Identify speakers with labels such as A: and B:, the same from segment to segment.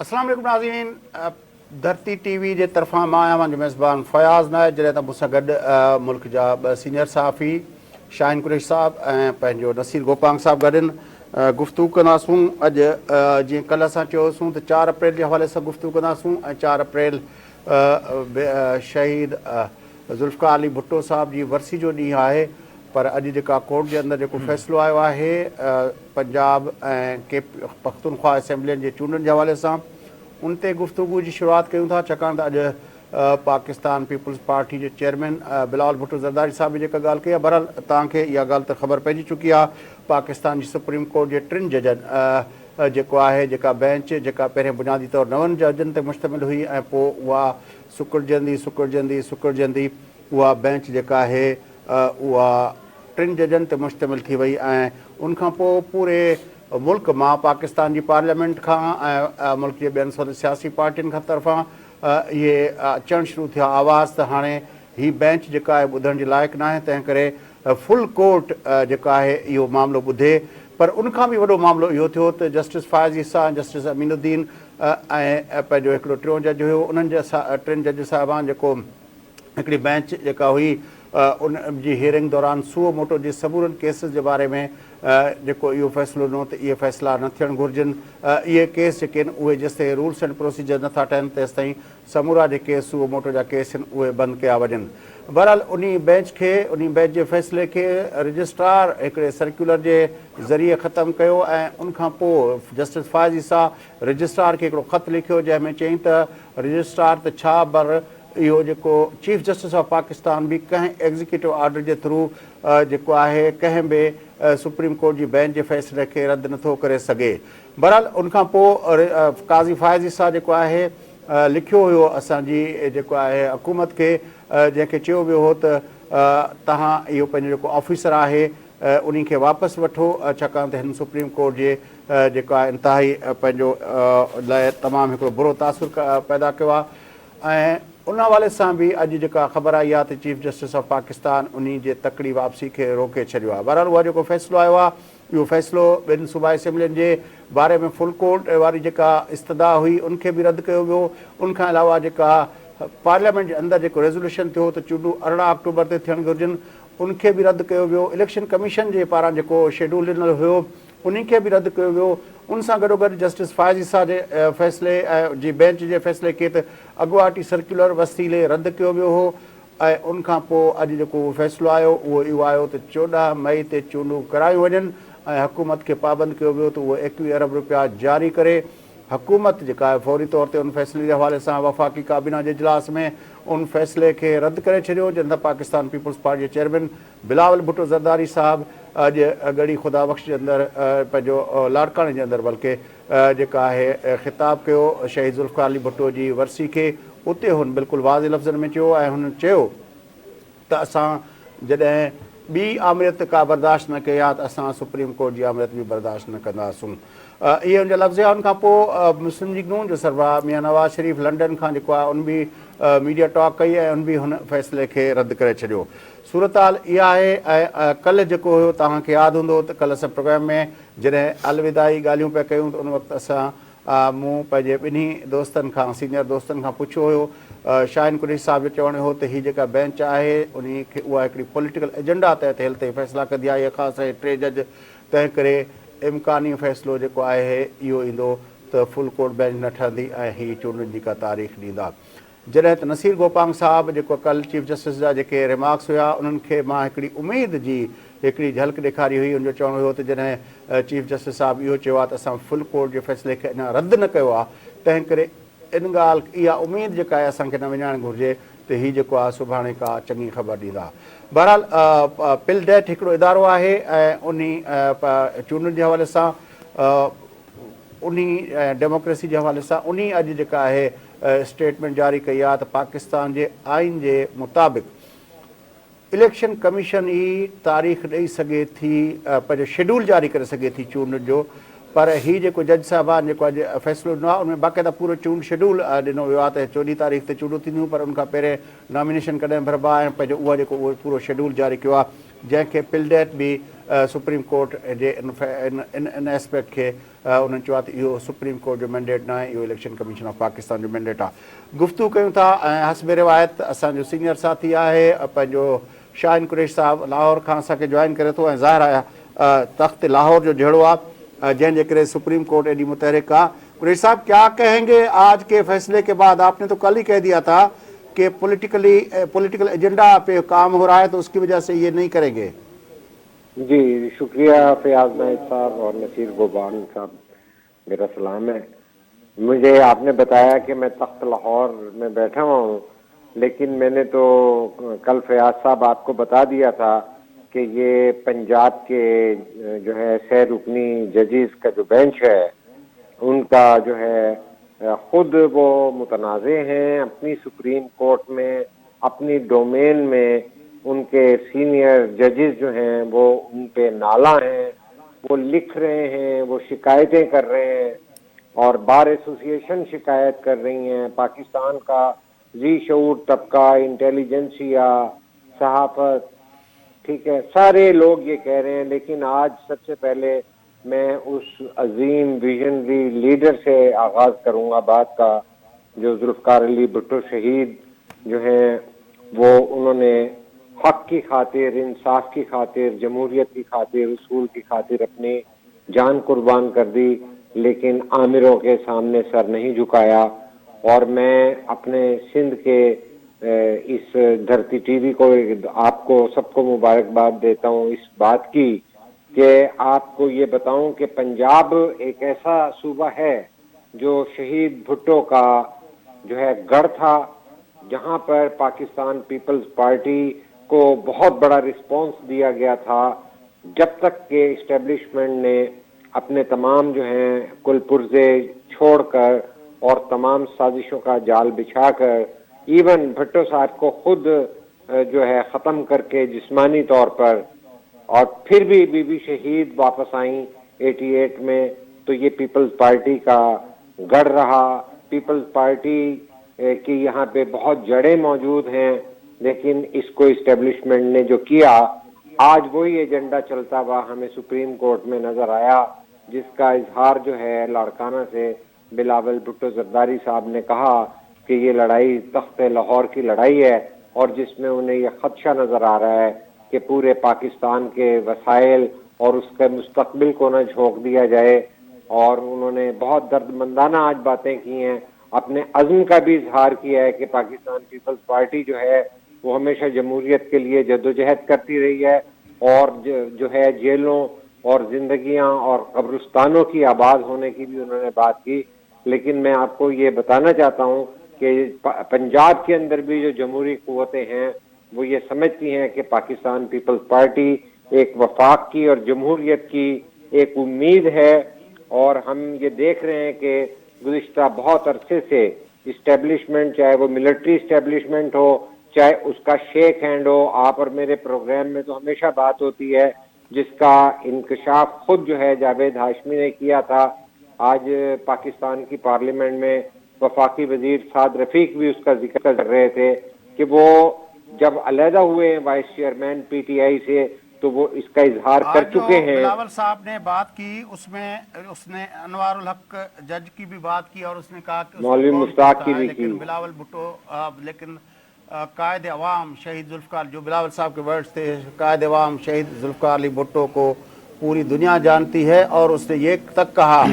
A: अस्सलाम वालेकुम नाज़रीन, धरती टीवी जे तरफ़ां मां आहियां मुंहिंजो मेज़बान फ़याज़ नायक, जॾहिं त मूंसां गॾु मुल्क जा ॿ सीनियर सहाफ़ी शाहीन कुरैशी साहब ऐं पंहिंजो नसीर गोपांग साहब गॾु आहिनि। गुफ़्तगू कंदासूं। अॼु जीअं कल्ह असां चयोसीं त 4 अप्रैल जे हवाले सां गुफ़्तगू कंदासूं ऐं 4 अप्रैल शहीद ज़ुल्फ़िकार अली भुट्टो साहब जी वरसी जो ॾींहुं आहे। पर अॼु जेका कोर्ट जे अंदरि जेको फ़ैसिलो आयो आहे पंजाब ऐं पख्तूनख्वा असेंबलियुनि जे चूंडनि जे हवाले सां, उन ते गुफ़्तगू जी शुरूआति कयूं था, छाकाणि त अॼु पाकिस्तान पीपल्स पार्टी जे चेयरमैन बिलावल भुट्टो ज़रदारी साहब बि जेका ॻाल्हि कई आहे। बहरहाल तव्हांखे इहा ॻाल्हि त ख़बर पइजी चुकी आहे। पाकिस्तान जी सुप्रीम कोर्ट जे 3 जजनि जेको आहे जेका बेंच जेका पहिरियों बुनियादी तौरु 9 जजनि ते मुश्तमिल हुई ऐं पोइ उहा सुकुड़जंदी उहा बेंच जेका आहे उहा 3 जजनि ते मुश्तमिल थी वई ऐं उनखां पोइ पूरे मुल्क मां पाकिस्तान जी पार्लियामेंट खां ऐं मुल्क जे ॿियनि सियासी पार्टियुनि खां तरफ़ां इहे अचणु शुरू थिया आवाज़ त हाणे हीअ बेंच जेका आहे ॿुधण जे लाइक़ु न आहे, तंहिं करे फुल कोर्ट जेका आहे इहो मामिलो ॿुधे। पर उनखां बि वॾो मामिलो इहो थियो त जस्टिस फ़ाइज़ ईसा ऐं जस्टिस अमीनुद्दीन ऐं पंहिंजो हिकिड़ो टियों जज हुयो, उन्हनि जे 3 जज साहिबान जेको हिकिड़ी बेंच जेका हुई उन जी हियरिंग दौरान सुओ मोटो जे समूरनि केसिस जे बारे में जेको इहो फ़ैसिलो ॾिनो त इहे फ़ैसिला न थियणु घुरिजनि। इहे केस जेके आहिनि उहे जेसिताईं रूल्स एंड प्रोसीजर नथा ठहनि तेसिताईं समूरा जेके सुओ मोटो जा केस आहिनि उहे बंदि कया वञनि। बहरहाल उन बेंच जे फ़ैसिले खे रजिस्ट्रार हिकिड़े सर्कुलर जे ज़रिए ख़तमु कयो ऐं उनखां पोइ जस्टिस फ़ाइज़ ईसा रजिस्ट्रार खे हिकिड़ो ख़तु लिखियो जंहिंमें चयईं त रजिस्ट्रार त छा बर इहो जेको चीफ जस्टिस ऑफ पाकिस्तान बि कंहिं एग्ज़ीक्यूटिव ऑर्डर जे थ्रू जेको आहे कंहिं बि सुप्रीम कोर्ट जी बेंच जे फ़ैसिले खे रद्द नथो करे सघे। बहरहाल उनखां पोइ काज़ी फ़ाइज़ ईसा जेको आहे लिखियो हुयो असांजी जेको आहे हुकूमत खे, जंहिंखे चयो वियो हो त तव्हां इहो पंहिंजो जेको ऑफिसर आहे उन खे वापसि वठो, छाकाणि त हिन सुप्रीम कोर्ट जे जेको आहे इंतिहाई पंहिंजो लाइ तमामु हिकिड़ो बुरो तासुरु पैदा कयो आहे। ऐं उन हवाले सां बि अॼु जेका ख़बर आई आहे त चीफ जस्टिस ऑफ पाकिस्तान उन जे तकड़ी वापसी खे रोके छॾियो आहे। बहरहाल उहा जेको फ़ैसिलो आयो आहे इहो फ़ैसिलो ॿिनि सूबाई असेंबलियुनि जे बारे में फुल कोर्ट वारी जेका इस्तदा हुई उनखे बि रद्द कयो वियो। उनखां अलावा जेका पार्लियामेंट जे अंदरि जेको रेज़ोल्यूशन थियो त चूंडूं 18 अक्टूबर ते थियणु घुरिजनि उनखे बि रद्द कयो वियो। इलेक्शन कमीशन जे पारां जेको शेड्यूल ॾिनल हुयो उनखे बि रद्द कयो वियो। उन सां गॾोगॾु जस्टिस फ़ाइज़ ईसा जे फ़ैसिले जी बेंच जे फ़ैसिले खे त अॻुवाटी सर्कुलर वसीले रद्द कयो वियो हो। ऐं उनखां पोइ अॼु जेको फ़ैसिलो आयो उहो इहो आयो त 14 मई ते चूंडूं करायूं वञनि ऐं हुकूमत खे पाबंद कयो वियो त उहो 21 अरब रुपया जारी करे। हुकूमत जेका आहे फौरी तौर ते उन फ़ैसिले जे हवाले सां वफ़ाक़ी काबीना जे इजलास में उन फ़ैसिले खे रद्द करे छॾियो, जंहिं त पाकिस्तान पीपल्स पार्टी जे चेयरमैन बिलावल भुट्टो ज़रदारी साहब अॼु गढ़ी ख़ुदा बख़्श जे अंदरि पंहिंजो लाड़काणे जे अंदरि बल्कि जेका आहे ख़िताब कयो शहीद ज़ुल्फ़िकार अली भुट्टो जी वरसी खे। उते हुन बिल्कुलु वाज़े लफ़्ज़नि में चयो ऐं हुन चयो त असां जॾहिं ॿी आमरियत का बर्दाश्त न कई आहे त असां सुप्रीम कोर्ट जी आमरियत बि बर्दाश्त न कंदासूं। इहे हुनजा लफ़्ज़ हुआ। उनखां पोइ मुस्लिम लीग नून जो सरबराह मियां नवाज़ शरीफ़ लंडन खां जेको आहे उन बि मीडिया टॉक कई ऐं उन बि हुन फ़ैसिले खे रद्द करे छॾियो। सूरत हाल इहा आहे। ऐं कल्ह जेको हुयो तव्हांखे यादि हूंदो त कल्ह असां प्रोग्राम में जॾहिं अलविदाई ॻाल्हियूं पिया कयूं त उन वक़्तु असां मूं पंहिंजे ॿिन्ही दोस्तनि खां सीनियर दोस्तनि खां पुछियो हुयो। शाहीन कुरैशी साहब जो चवणु हो त हीअ जेका बेंच आहे उन खे उहा हिकिड़ी पॉलिटिकल एजेंडा तहत हेल्थ फ़ैसिला कंदी आहे, ख़ासि 3 जज, तंहिं करे इम्कानी फ़ैसिलो जेको आहे इहो ईंदो त फुल कोर्ट बेंच न ठहंदी ऐं हीअ चूंडुनि जी का तारीख़ ॾींदा। जॾहिं त नसीर गोपांग साहब जेको कल्ह चीफ जस्टिस जा जेके रिमार्क्स हुआ उन्हनि खे मां हिकिड़ी उमेद जी हिकिड़ी झलक ॾेखारी हुई। उनजो चवणु हुयो त जॾहिं चीफ जस्टिस साहब इहो चयो आहे त असां फुल कोर्ट जे फ़ैसिले खे अञा रद्द न कयो आहे, तंहिं करे इन ॻाल्हि इहा उमेद जेका आहे असांखे न विञाइणु घुरिजे त हीअ जेको आहे सुभाणे का चङी ख़बर ॾींदा। बहरहाल पिलडेट हिकिड़ो इदारो आहे ऐं उन चूंडुनि जे हवाले सां उन डेमोक्रेसी जे हवाले सां उन अॼु जेका आहे स्टेटमेंट जारी कई आहे त पाकिस्तान जे आइन जे मुताबिक़ इलेक्शन कमीशन ई तारीख़ ॾेई सघे थी, पंहिंजो शेड्यूल जारी करे सघे थी चूंडुनि जो। पर हीअ जेको जज साहिबान जेको अॼु फ़ैसिलो ॾिनो आहे उनमें बाक़ाइदा पूरो चूंड शेड्यूल ॾिनो वियो आहे त 14 तारीख़ ते चूंडूं थींदियूं, पर उनखां पहिरें नॉमिनेशन कॾहिं भरबा ऐं पंहिंजो उहो जेको उहो पूरो शेड्यूल जारी कयो आहे। जंहिंखे पिलडेट बि सुप्रीम कोर्ट जे इन एस्पेक्ट खे उन्हनि चयो आहे त इहो सुप्रीम कोर्ट जो मैंडेट न आहे, इहो इलेक्शन कमीशन ऑफ पाकिस्तान जो मैंडेट आहे। गुफ़्तगू कयूं था ऐं हस्बे रिवायत असांजो सीनियर साथी आहे पंहिंजो शाहीन कुरैशी साहब लाहौर खां असांखे जॉइन करे थो ऐं ज़ाहिर आहे तख़्त लाहौर जो जहिड़ो आहे जंहिंजे करे सुप्रीम कोर्ट एॾी मुतहरिक आहे। कुरैशी साहब क्या कहेंगे आज के फैसले के बाद? आपने तो कल ही कह दिया था कि पॉलिटिकल एजेंडा पे काम हो रहा है तो उसकी वजह से ये नहीं करेंगे।
B: जी शुक्रिया फयाज नाइब साहब और नसीर गोबान साहब, मेरा सलाम है। मुझे आपने बताया कि मैं तख्त लाहौर में बैठा हुआ हूँ, लेकिन मैंने तो कल फयाज साहब आपको बता दिया था कि ये पंजाब के जो है 6 रुकनी जजेस का जो बेंच है उनका जो है खुद वो मुतनाज़े हैं अपनी सुप्रीम कोर्ट में, अपनी डोमेन में उनके सीनियर जजेस जो हैं वो उन पे नाला हैं, वो लिख रहे हैं, वो शिकायतें कर रहे हैं और बार एसोसिएशन शिकायत कर रही हैं। पाकिस्तान का जी शऊर तबका, इंटेलिजेंसिया, सहाफत, ठीक है, सारे लोग ये कह रहे हैं। लेकिन आज सबसे पहले मैं उस अजीम विजनरी लीडर से आगाज करूंगा बात का जो जुल्फ़िकार अली भुट्टो शहीद जो हैं वो उन्होंने हक की खातिर, इंसाफ की खातिर, जमहूरियत की खातिर, उसूल की खातिर अपनी जान कुर्बान कर दी, लेकिन आमिरों के सामने सर नहीं झुकाया। और मैं अपने सिंध के इस धरती टीवी को आपको सबको मुबारकबाद देता हूँ इस बात की कि आपको ये बताऊं कि पंजाब एक ऐसा सूबा है जो शहीद भुट्टो का जो है गढ़ था, जहां पर पाकिस्तान पीपल्स पार्टी को बहुत बड़ा रिस्पांस दिया गया था जब तक के इस्टेब्लिशमेंट ने अपने तमाम जो हैं कुल पुर्जे छोड़कर और तमाम साजिशों का जाल बिछाकर इवन भुट्टो साहब को खुद जो है ख़त्म करके जिस्मानी तौर पर, और फिर भी बीबी शहीद वापस आई 88 में, तो ये पीपल्स पार्टी का गढ़ रहा। पीपल्स पार्टी की यहाँ पे बहुत जड़ें मौजूद हैं, लेकिन इसको इस्टेब्लिशमेंट ने जो किया, आज वही एजेंडा चलता हुआ हमें सुप्रीम कोर्ट में नजर आया, जिसका इजहार जो है लाड़काना से बिलावल भुट्टो जरदारी साहब ने कहा कि ये लड़ाई तख्त लाहौर की लड़ाई है, और जिसमें उन्हें यह खदशा नजर आ रहा है कि पूरे पाकिस्तान के वसाइल और उसके मुस्तकबिल को न झोंक दिया जाए। और उन्होंने बहुत दर्दमंदाना आज बातें की हैं, अपने अज़्म का भी इजहार किया है कि पाकिस्तान पीपल्स पार्टी जो है वो हमेशा जमहूरियत के लिए जद्दोजहद करती रही है, और जो है जेलों और जिंदगियां और कब्रिस्तानों की आबाद होने की भी उन्होंने बात की। लेकिन मैं आपको ये बताना चाहता हूँ कि पंजाब के अंदर भी जो जमहूरी कुव्वतें हैं वो ये समझती हैं कि पाकिस्तान पीपल्स पार्टी एक वफाक की और जमहूरियत की एक उम्मीद है। और हम ये देख रहे हैं कि गुज़िश्ता बहुत अरसे से इस्टेब्लिशमेंट, चाहे वो मिलिट्री इस्टेब्लिशमेंट हो, चाहे उसका शेक हैंड हो, आप और मेरे प्रोग्राम में तो हमेशा बात होती है, जिसका इंकशाफ खुद जो है जावेद हाशमी ने किया था। आज पाकिस्तान की पार्लियामेंट में वफाकी वजीर साद रफीक भी उसका जिक्र कर रहे थे कि वो जब अलहदा हुए वाइस चेयरमैन पीटीआई से तो वो इसका इजहार कर चुके हैं।
A: बिलावल साहब ने बात की, उसमें उसने अनवारुल हक जज की भी बात की और उसने कहा कि
B: मौलवी मुश्ताक की भी की,
A: बिलावल भुट्टो लेकिन कायद अवाम शहीद जुल्फ़िकार, जो बिलावल साहब के वर्ड्स थे, कायद अवाम शहीद जुल्फ़िकार अली भुट्टो को पूरी दुनिया जानती है। और उसने ये तक कहा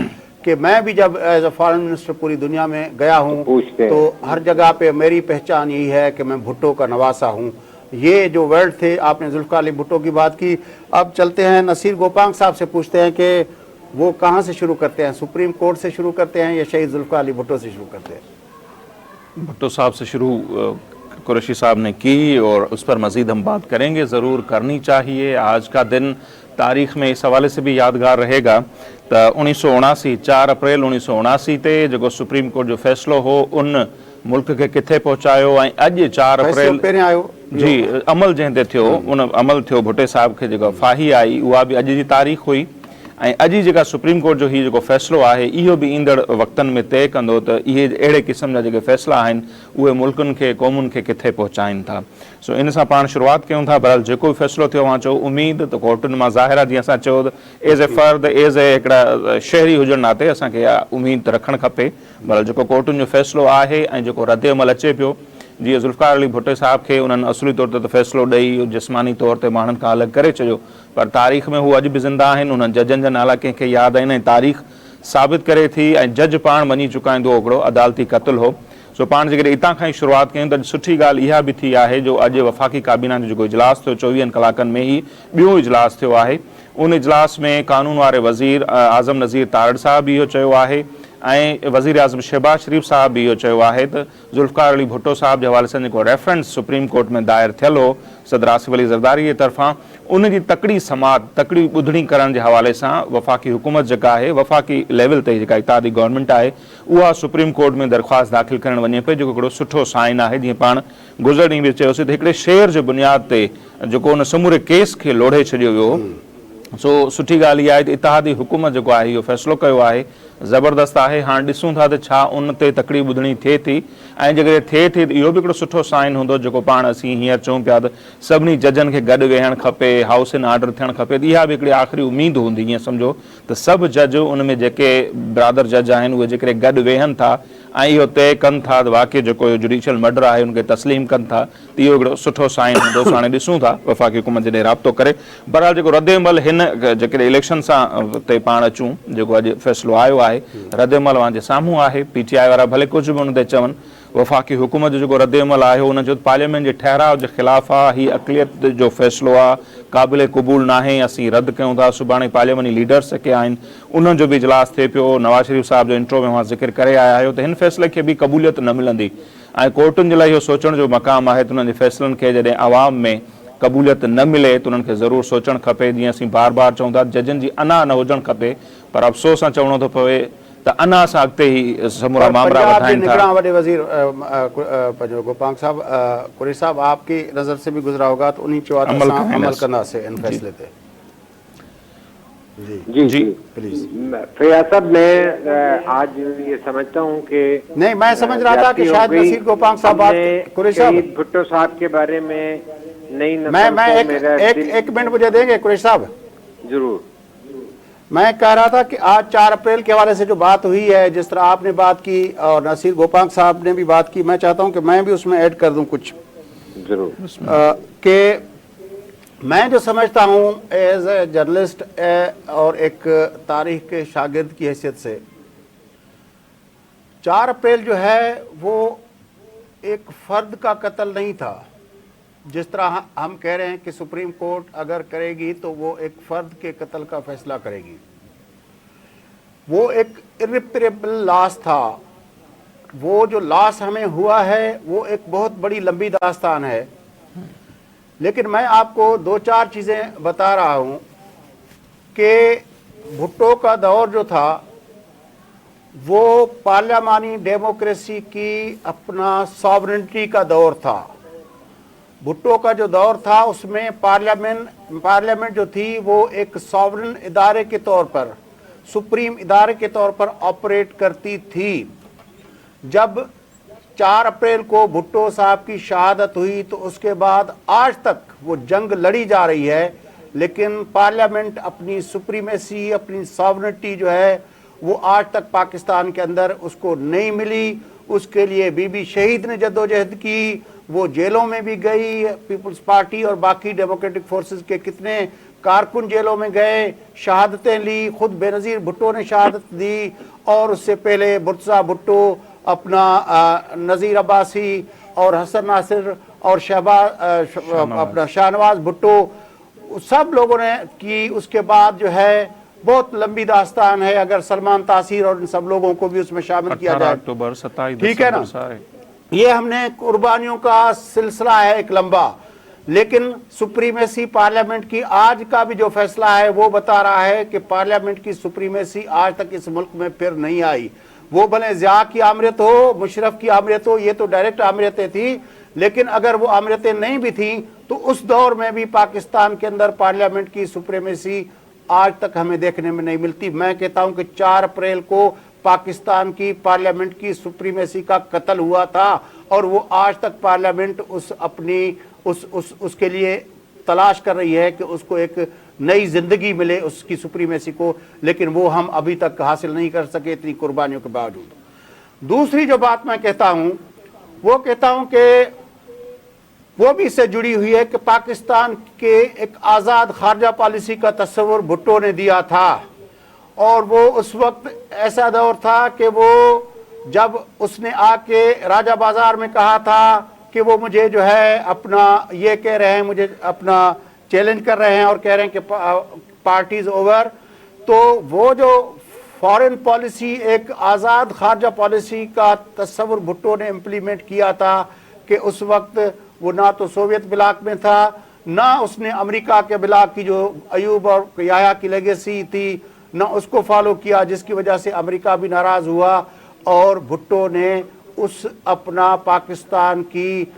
A: कि मैं भी जब एज अ फॉरेन मिनिस्टर पूरी दुनिया में गया हूँ तो हर जगह पे मेरी पहचान यही है कि मैं भुट्टो का नवासा हूँ। ये जो वर्ड थे, आपने जुल्फ़िकार अली भुट्टो की बात की। अब चलते हैं नसीर गोपांग साहब से पूछते हैं कि वो कहाँ से शुरू करते हैं, सुप्रीम कोर्ट से शुरू करते हैं या शहीद जुल्फ़िकार अली भुट्टो से शुरू करते हैं?
C: भुट्टो साहब से शुरू कुरैशी साहब ने की और उस पर मज़ीद हम बात करेंगे, ज़रूर करनी चाहिए। आज का दिन तारीख़ में इस हवाले से भी यादगार रहेगा। तो 1979 4 अप्रैल 1979 ते जो सुप्रीम कोर्ट जो फ़ैसिलो हो उन मुल्क के किथे पहुंचायो ऐं अॼु 4 अप्रैल
A: आयो
C: जी अमल जंहिं ते थियो उन अमल थियो भुट्टे साहब खे जेको फाही आई उहा बि अॼु जी तारीख़ हुई। ऐं अॼु जेका सुप्रीम कोर्ट जो हीउ जेको फ़ैसिलो आहे इहो बि ईंदड़ वक़्तनि में तइ कंदो त इहे अहिड़े क़िस्म जा जेके फ़ैसिला आहिनि उहे मुल्कनि खे क़ौमुनि खे किथे पहुचाइनि था। सो इन सां पाण शुरूआति कयूं था। बहरहाल जेको बि फ़ैसिलो थियो मां चयो उमेद त कोर्टुनि मां ज़ाहिर आहे, जीअं असां चयो त एज़ ए फ़र्द एज़ ए हिकिड़ा शहरी हुजण नाते असांखे इहा उमेद रखणु खपे। बहरहाल जेको कोर्टुनि जो फ़ैसिलो आहे ऐं जेको रद्द अमल अचे पियो, जीअं ज़ुल्फ़िकार अली भुट्टो साहब खे उन्हनि असुली तौर ते फ़ैसिलो ॾेई जिस्मानी तौर ते माण्हुनि खां अलॻि करे छॾियो, पर तारीख़ में हू अॼु बि ज़िंदा आहिनि। उन्हनि जजनि जा नाला कंहिंखे यादि आहिनि ऐं तारीख़ साबित करे थी ऐं जज पाण मञी चुकाईंदो हिकिड़ो अदालती क़त्ल हो। सो पाण जेकॾहिं हितां खां ई शुरूआति कयूं त सुठी ॻाल्हि इहा बि थी आहे जो अॼु वफ़ाक़ी काबीना जो जेको इजलास थियो 24 कलाकनि में ई ॿियो इजलास थियो आहे। उन इजलास में कानून वारे वज़ीर आज़म नज़ीर तारड़ साहब इहो चयो आहे ऐं वज़ीर आज़म शहबाज शरीफ़ साहब बि इहो चयो आहे त ज़ुल्फ़िकार अली भुट्टो साहब जे हवाले सां जेको रेफरेंस सुप्रीम कोर्ट में दायर थियल हो सदर आसिफ अली ज़रदारी जे तरफ़ां, उन जी तकड़ी समात तकड़ी ॿुधणी करण जे हवाले सां वफ़ाक़ी हुकूमत जेका आहे वफ़ाक़ी लेवल ते जेका इत्तेहादी गवर्नमेंट आहे उहा सुप्रीम कोर्ट में दरख़्वास्त दाख़िल करण वञे पई, जेको हिकिड़ो सुठो साइन आहे। जीअं पाण गुज़र ॾींहुं बि चयोसीं त हिकिड़े शेर जे बुनियाद ते जेको उन समूरे केस खे लोढ़े छॾियो वियो। सो सुठी ॻाल्हि इहा आहे त इत्तेहादी हुकूमत जेको आहे इहो फ़ैसिलो कयो आहे, ज़बरदस्त आहे। हाणे ॾिसूं था त छा उन ते तकड़ी ॿुधणी थिए थी ऐं जेकॾहिं थिए थी त इहो बि हिकिड़ो सुठो साइन हूंदो जेको पाण असीं हींअर चऊं पिया त सभिनी जजनि खे गॾु वेहणु खपे, हाउस इन ऑर्डर थियणु खपे। त इहा बि हिकिड़ी आख़िरी उमेद हूंदी। ईअं सम्झो त सभु जज उन में जेके बिरादर जज आहिनि उहे जेकॾहिं गॾु वेहनि था ऐं इहो तइ कनि था त वाक़ई जेको जुडिशियल मर्डर आहे उनखे तस्लीम कनि था त इहो हिकिड़ो सुठो साइन हूंदो। हाणे ॾिसूं था वफ़ाक़ी हुकूमत जॾहिं राब्तो करे। बहरहाल जेको रद्द अमल हिन जेकॾहिं इलेक्शन सां ते पाण अचूं, जेको अॼु फ़ैसिलो आयो आहे रद्द अमल जे साम्हूं आहे। PTI वारा भले कुझु बि उन ते चवनि, वफ़ाक़ी हुकूमत जो जेको रद्द अमल आहे हुन जो पार्लियामेंट जे ठहराव जे ख़िलाफ़ु आहे। हीअ अक़लियत जो फ़ैसिलो आहे, क़ाबिल क़बूल नाहे, असीं रद्द कयूं था। सुभाणे पार्लियामेंटी लीडर्स जेके आहिनि उन्हनि जो बि इजलास थिए पियो। नवाज़ शरीफ़ साहब जो इंट्रो में मां ज़िक्र करे आया आहियो त हिन फ़ैसिले खे बि क़बूलियत न मिलंदी ऐं कोर्टुनि जे लाइ इहो सोचण जो मक़ाम आहे त उन्हनि जे फ़ैसिलनि खे जॾहिं आवाम में क़बूलियत न मिले त उन्हनि खे ज़रूरु सोचणु खपे। जीअं असीं बार बार चऊं था जजनि जी अना न हुजणु खपे, पर अफ़सोस सां चवणो थो पवे त अना सां अॻिते ई समूरा मामला वधाइनि था।
A: वॾे वज़ीर गोपांग साहब कुरैशी साहब आपकी नज़र से भी गुजरा होगा तो उन्हीं चौथ अमल करना से इन फैसले पे।
B: जी जी प्लीज। फैयाज साहब मैं आज ये समझता हूँ कि
A: नहीं, मैं समझ रहा था कि शायद नसीर गोपांग साहब कुरैशी साहब
B: भुट्टो साहब के बारे में नहीं
A: मैं एक मिनट मुझे देंगे कुरैशी साहब?
B: जरूर।
A: मैं कह रहा था कि आज 4 अप्रैल के हवाले से जो बात हुई है, जिस तरह आपने बात की और नसीर गोपांग साहब ने भी बात की, मैं चाहता हूं कि मैं भी उसमें ऐड कर दूं कुछ।
B: जरूर।
A: कि मैं जो समझता हूं एज ए जर्नलिस्ट और एक तारीख के शागिर्द की हैसियत से 4 अप्रैल जो है वो एक फ़र्द का कत्ल नहीं था। जिस तरह हम कह रहे हैं कि सुप्रीम कोर्ट अगर करेगी तो वो एक फ़र्द के कत्ल का फैसला करेगी, वो एक इरिपेरेबल लॉस था। वो जो लॉस हमें हुआ है वो एक बहुत बड़ी लंबी दास्तान है। लेकिन मैं आपको 2-4 चीज़ें बता रहा हूँ कि भुट्टो का दौर जो था वो पार्लियामानी डेमोक्रेसी की अपना सॉवरेनिटी का दौर था। भुट्टो का जो दौर था उसमें पार्लियामेंट जो थी वो एक सॉवरेन इदारे के तौर पर, सुप्रीम इदारे के तौर पर ऑपरेट करती थी। जब 4 अप्रैल को भुट्टो साहब की शहादत हुई तो उसके बाद आज तक वो जंग लड़ी जा रही है, लेकिन पार्लियामेंट अपनी सुप्रीमेसी, अपनी सॉवरेनिटी जो है वो आज तक पाकिस्तान के अंदर उसको नहीं मिली। उसके लिए बीबी शहीद ने जद्दोजहद की, वो जेलों में भी गई। पीपल्स पार्टी और बाकी डेमोक्रेटिक फोर्सेस के कितने कारकुन जेलों में गए, शहादतें ली। खुद बेनज़ीर भुट्टो ने शहादत दी और उससे पहले मुर्तज़ा भुट्टो, अपना नज़ीर अब्बासी और हसन नासिर और अपना शाहनवाज भुट्टो, सब लोगों ने की। उसके बाद जो है बहुत लंबी दास्तान है। अगर सलमान तासीर और इन सब लोगों को भी उसमें शामिल किया जाए,
C: अक्टूबर 27,
A: ठीक है ना। ये हमने कुर्बानियों का सिलसिला है एक लंबा। लेकिन सुप्रीमेसी पार्लियामेंट की आज का भी जो फैसला है वो बता रहा है कि पार्लियामेंट की सुप्रीमेसी आज तक इस मुल्क में फिर नहीं आई। वो भले ज़िया की आमरीत हो, मुशर्रफ की आमरीत हो, ये तो डायरेक्ट आमरीतें थी। लेकिन अगर वो आमरीतें नहीं भी थी तो उस दौर में भी पाकिस्तान के अंदर पार्लियामेंट की सुप्रीमेसी आज तक हमें देखने में नहीं मिलती। मैं कहता हूं कि 4 अप्रैल को पाकिस्तान की पार्लियामेंट की सुप्रीमेसी का कत्ल हुआ था और वो आज तक पार्लियामेंट उसके लिए तलाश कर रही है कि उसको एक नई जिंदगी मिले उसकी सुप्रीमेसी को, लेकिन वो हम अभी तक हासिल नहीं कर सके इतनी कुर्बानियों के बावजूद। दूसरी जो बात मैं कहता हूं वो कहता हूं कि वो भी इससे जुड़ी हुई है कि पाकिस्तान के एक आज़ाद खारजा पॉलिसी का तस्वर भुट्टो ने दिया था और वो उस वक्त ऐसा दौर था कि वो जब उसने आके राजा बाजार में कहा था कि वो मुझे जो है अपना ये कह रहे हैं, मुझे अपना चैलेंज कर रहे हैं और कह रहे हैं कि पार्टीज ओवर, तो वो जो फॉरेन पॉलिसी एक आज़ाद खारजा पॉलिसी का तस्वर भुट्टो ने इम्प्लीमेंट किया था कि उस वक्त वो ना तो सोवियत ब्लॉक में था ना उसने अमेरिका के ब्लॉक की जो अयूब और याया की लेगेसी थी ना उसको फॉलो किया, जिसकी वजह से अमेरिका भी नाराज़ हुआ और भुट्टो ने उस अपना पाकिस्तान की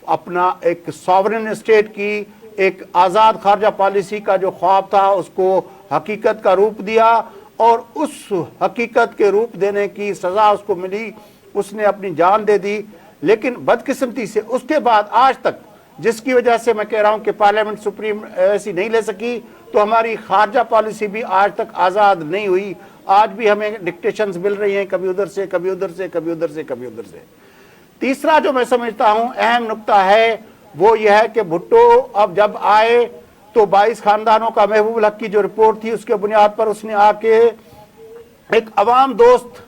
A: अपना एक सॉवरेन स्टेट की एक आज़ाद खारजा पॉलिसी का जो ख्वाब था उसको हकीकत का रूप दिया और उस हकीकत के रूप देने की सज़ा उसको मिली, उसने अपनी जान दे दी। लेकिन बदकिस्मती से उसके बाद आज तक, जिसकी वजह से मैं कह रहा हूं कि पार्लियामेंट सुप्रीम ऐसी नहीं ले सकी, तो हमारी खारजा पॉलिसी भी आज तक आज़ाद नहीं हुई। आज भी हमें डिक्टेशंस मिल रही हैं, कभी उधर से कभी उधर से कभी उधर से कभी उधर से। तीसरा जो मैं समझता हूं अहम नुक्ता है वो यह है कि भुट्टो अब जब आए तो 22 खानदानों का महबूब हक की जो रिपोर्ट थी उसके बुनियाद पर उसने आके एक अवाम दोस्त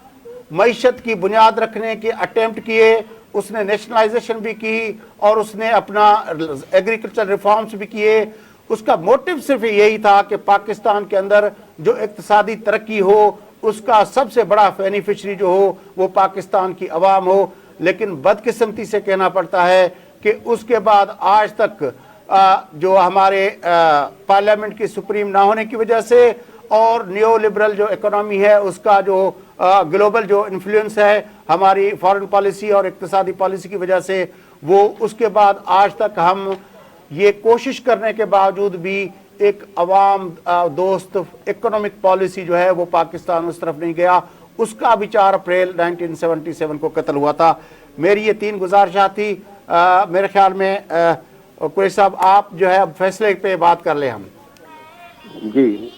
A: मईशत की बुनियाद रखने के अटेम्प्ट किए, उसने नेशनलाइजेशन भी की और उसने अपना एग्रीकल्चर रिफॉर्म्स भी किए। उसका मोटिव सिर्फ यही था कि पाकिस्तान के अंदर जो इक्तिसादी तरक्की हो उसका सबसे बड़ा बेनिफिशरी जो हो वो पाकिस्तान की अवाम हो। लेकिन बदकिस्मती से कहना पड़ता है कि उसके बाद आज तक जो हमारे पार्लियामेंट की सुप्रीम ना होने की वजह से और नियो लिबरल जो इकोनॉमी है उसका जो ग्लोबल जो इन्फ्लुएंस है हमारी फॉरेन पॉलिसी और इक्तिसादी पॉलिसी की वजह से, वो उसके बाद आज तक हम ये कोशिश करने के बावजूद भी एक अवाम दोस्त इकोनॉमिक पॉलिसी जो है वो पाकिस्तान उस तरफ नहीं गया। उसका भी 4 अप्रैल 1977 को कत्ल हुआ था। मेरी ये 3 गुजारिशात थी। मेरे ख्याल में कुरैशी साहब आप जो है अब फैसले पे बात कर ले हम।
B: जी,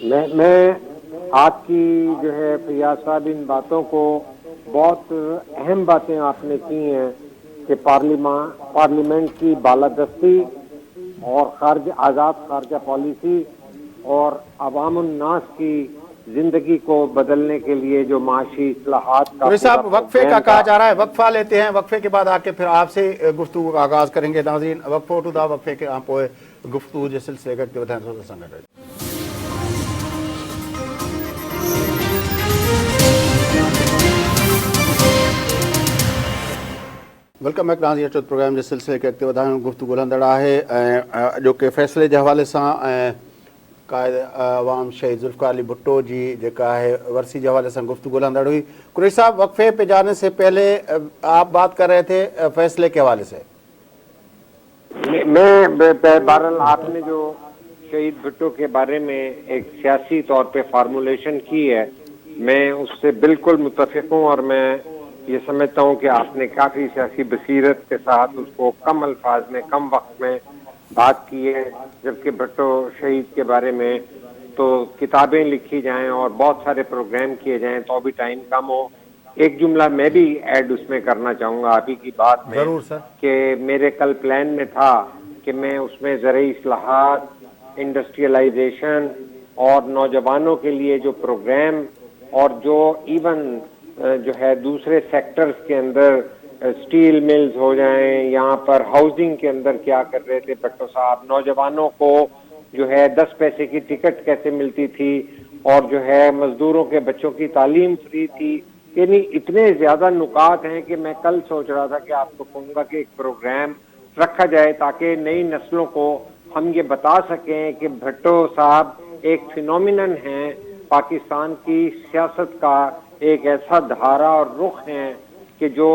B: मैं आपकी जो है फैयाज साहब इन बातों को बहुत अहम बातें आपने की हैं कि पार्लियामेंट की बालादस्ती और आज़ाद खारजा पॉलिसी और अवाम उन्नास की जिंदगी को बदलने के लिए जो माशी इस्लाहात का
A: साहब वक्फे का कहा जा रहा है, वक्फा लेते हैं, वक्फे के बाद आके फिर आपसे गुफ्तगू का आगाज करेंगे। नाज़रीन वक्फो टू दा वक्फे के आप गुफ्तगू जे सिलसिले का संगठन वेलकम बैक। नाज़रीन अचो प्रोग्राम जे सिलसिले के अॻिते वधायूं, गुफ्तगू हलंदड़ आहे जो के फ़ैसिले जे हवाले सां कायद अवाम शहीद ज़ुल्फ़िकार अली भुट्टो जी जेका है वर्सी के हवाले से गुफ्तगू हलंदड़ हुई। कुरैशी साहब वक्फे पे जाने से पहले आप बात कर रहे थे फैसले के हवाले से।
B: मैं बहरहाल आपने जो शहीद भुट्टो के बारे में एक सियासी तौर पे फार्मूलेशन की है मैं उससे बिल्कुल मुत्तफिक हूँ और मैं ये समझता हूँ कि आपने काफ़ी सियासी बसीरत के साथ उसको कम अल्फाज में कम वक्त में बात की है। जबकि भुट्टो शहीद के बारे में तो किताबें लिखी जाएं और बहुत सारे प्रोग्राम किए जाएं तो भी टाइम कम हो। एक जुमला मैं भी ऐड उसमें करना चाहूँगा आप ही की बात में।
A: जरूर सर।
B: कि मेरे कल प्लान में था कि मैं उसमें ज़रूरी इस्लाहात, इंडस्ट्रियलाइजेशन और नौजवानों के लिए जो प्रोग्राम और जो इवन जो है दूसरे सेक्टर्स के अंदर स्टील मिल्स हो जाएं, यहाँ पर हाउसिंग के अंदर क्या कर रहे थे भुट्टो साहब, नौजवानों को जो है 10 पैसे की टिकट कैसे मिलती थी और जो है मजदूरों के बच्चों की तालीम फ्री थी। यानी इतने ज्यादा नुकात हैं कि मैं कल सोच रहा था कि आपको कहूँगा कि एक प्रोग्राम रखा जाए ताकि नई नस्लों को हम ये बता सकें कि भुट्टो साहब एक फिनोमिनन है, पाकिस्तान की सियासत का एक ऐसा धारा और रुख है कि जो